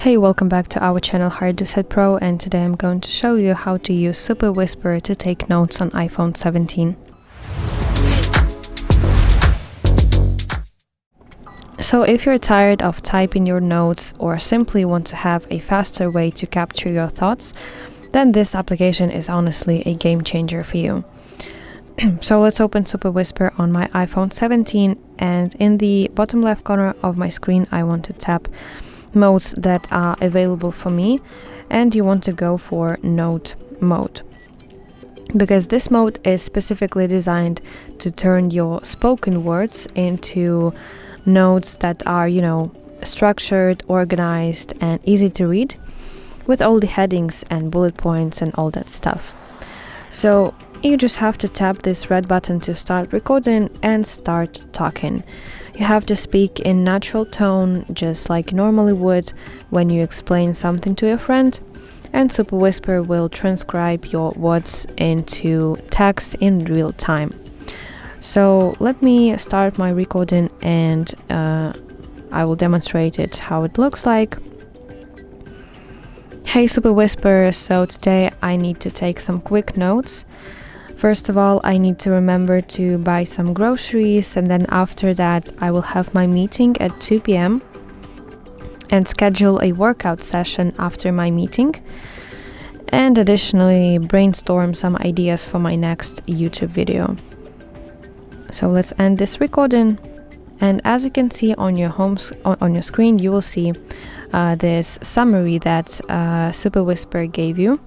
Hey, welcome back to our channel Hard to Set Pro, and today I'm going to show you how to use Superwhisper to take notes on iPhone 17. So if you're tired of typing your notes or simply want to have a faster way to capture your thoughts, then this application is honestly a game changer for you. So let's open Superwhisper on my iPhone 17, and in the bottom left corner of my screen I want to tap modes that are available for me, and you want to go for note mode, because this mode is specifically designed to turn your spoken words into notes that are, structured, organized, and easy to read, with all the headings and bullet points and all that stuff. So you just have to tap this red button to start recording and start talking. You have to speak in natural tone, just like you normally would when you explain something to your friend, and Superwhisper will transcribe your words into text in real time. So let me start my recording, and I will demonstrate it how it looks like. Hey Superwhisper, so today I need to take some quick notes. First of all, I need to remember to buy some groceries, and then after that I will have my meeting at 2 p.m. and schedule a workout session after my meeting, and additionally brainstorm some ideas for my next YouTube video. So let's end this recording, and as you can see on your on your screen, you will see this summary that Superwhisper gave you.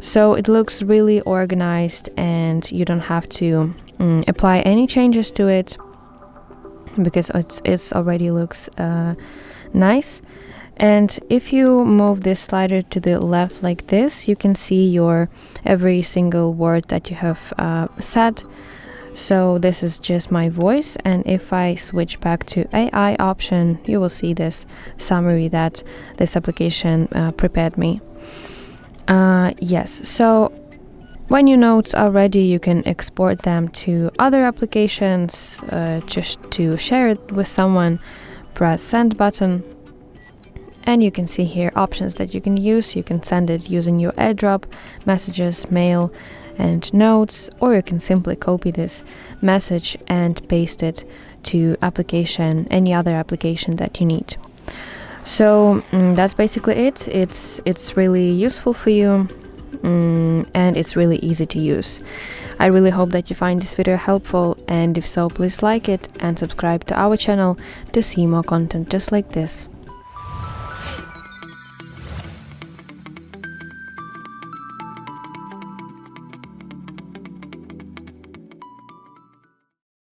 So it looks really organized, and you don't have to apply any changes to it, because it's already looks nice. And if you move this slider to the left like this, you can see your every single word that you have said. So this is just my voice, and if I switch back to AI option, you will see this summary that this application prepared me. Yes, so when your notes are ready, you can export them to other applications, just to share it with someone. Press send button, and you can see here options that you can use. You can send it using your AirDrop, messages, mail, and notes, or you can simply copy this message and paste it to any other application that you need. So that's basically it. It's really useful for you, and it's really easy to use. I really hope that you find this video helpful, and if so, please like it and subscribe to our channel to see more content just like this.